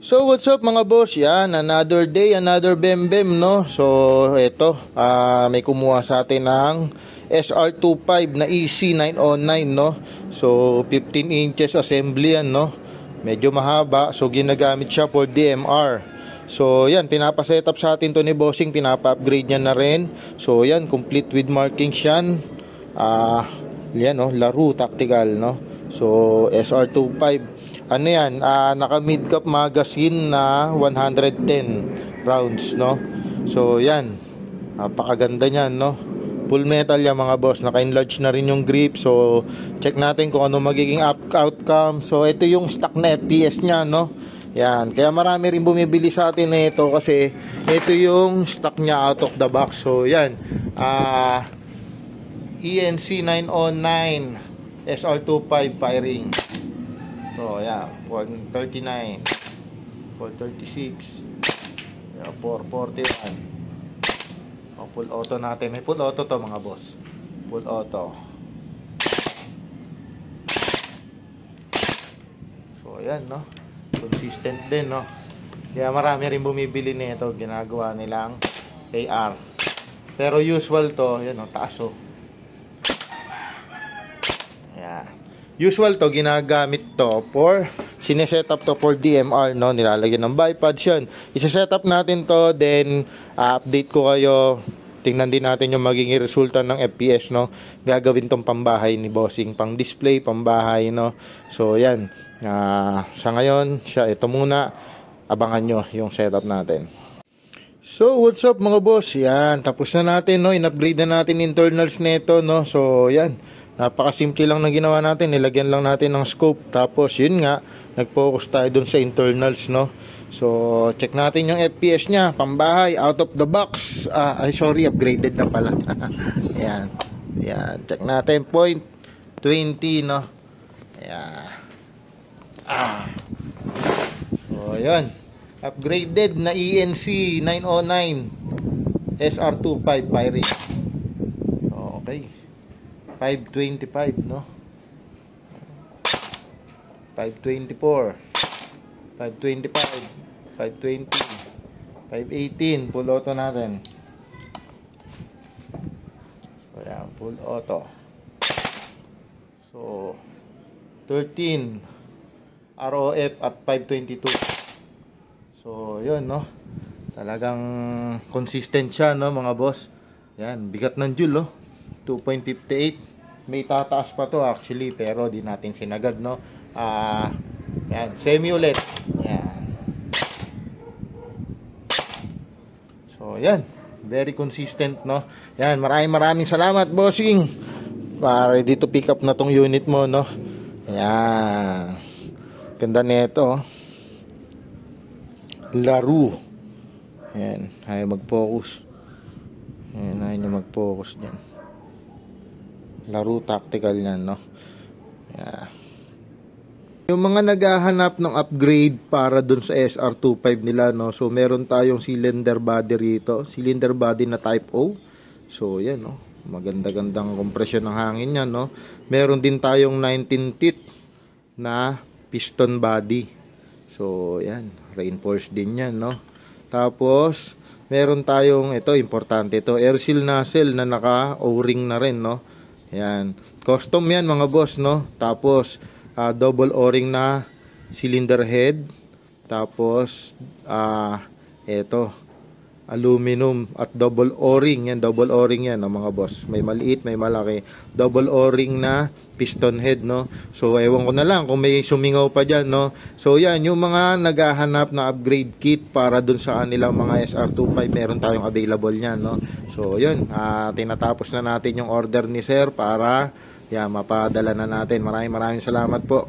So what's up mga boss, yan, another day, another bembem, no. So eto, may kumuha sa atin ng SR25 na EC909, no. So 15 inches assembly yan, no. Medyo mahaba, so ginagamit siya for DMR. So yan, pinapa-set up sa atin to ni Bossing, pinapa-upgrade niya na rin. So yan, complete with markings yan. Yan, no, Laro tactical, no. So SR25, ano yan, naka mid cap magazine na 110 rounds, no. So yan, napakaganda niyan, no. Full metal yan mga boss, naka-enlarge na rin yung grip. So check natin kung ano magiging outcome. So ito yung stock na FPS niya, no. Yan, kaya marami rin bumibili sa atin nito kasi ito yung stock niya out of the box. So yan, ENC 909 SR25 firing. So, yeah, 139, 436, 441. Full auto natin. May full auto to mga boss. Full auto. So, ayan, no? Consistent din, no? Kaya marami rin bumibili nito. Ginagawa nilang AR. Pero usual to, yan, no? Taas, oh. Yeah. Usual to, ginagamit to for, sineset up to for DMR, no? Nilalagyan ng bipods yun. Isa-set up natin to, then update ko kayo. Tingnan din natin yung magiging resulta ng FPS, no? Gagawin tong pambahay ni Bossing, pang display, pambahay, no? So yan, sa ngayon, ito muna, abangan nyo yung setup natin. So what's up mga boss, yan, tapos na natin, no? In-upgrade na natin internals nito, no? So yan, napakasimple lang na ginawa natin, nilagyan lang natin ng scope, tapos yun nga, nag-focus tayo dun sa internals, no. So check natin yung FPS nya, pambahay, out of the box. Upgraded na pala. Ayan, ayan, check natin, 0.20, no. Ayan. So yun, upgraded na ENC 909 SR25 firing. Okay, 525, no? 524, 525, 520, 518, full auto natin. So, yan, full auto. So, 13, ROF at 522. So, yun, no? Talagang consistent siya, no, mga boss? Yan, bigat ng Joule, no? 2.58. May tataas pa to actually, pero di natin sinagad, no. Yan, semi ulit. Yan. So yan, very consistent, no. Yan, maraming salamat Bossing para dito pick up na tong unit mo, no. Yan, ganda nito, Laro. Yan, ayaw mag-focus. Yan, ayaw mag-focus dyan. Laro tactical yan, no. Yeah. Yung mga naghahanap ng upgrade para dun sa SR25 nila, no. So meron tayong cylinder body rito, cylinder body na type O. So yan, no. Maganda-gandang compression ng hangin yan, no. Meron din tayong 19 teeth na piston body. So yan, reinforced din yan, no. Tapos meron tayong, ito importante ito, air seal nozzle na naka O-ring na rin, no. Yan, custom yan mga boss, no. Tapos double O-ring na cylinder head. Tapos eto, aluminum at double O-ring. Yan, double O-ring yan, no, mga boss. May maliit, may malaki. Double O-ring na piston head, no. So ewan ko na lang kung may sumingaw pa dyan, no. So yan, yung mga naghahanap na upgrade kit para dun sa kanilang mga SR25, meron tayong available nyan, no. So yun, tinatapos na natin yung order ni sir para yan, mapadala na natin. Maraming salamat po.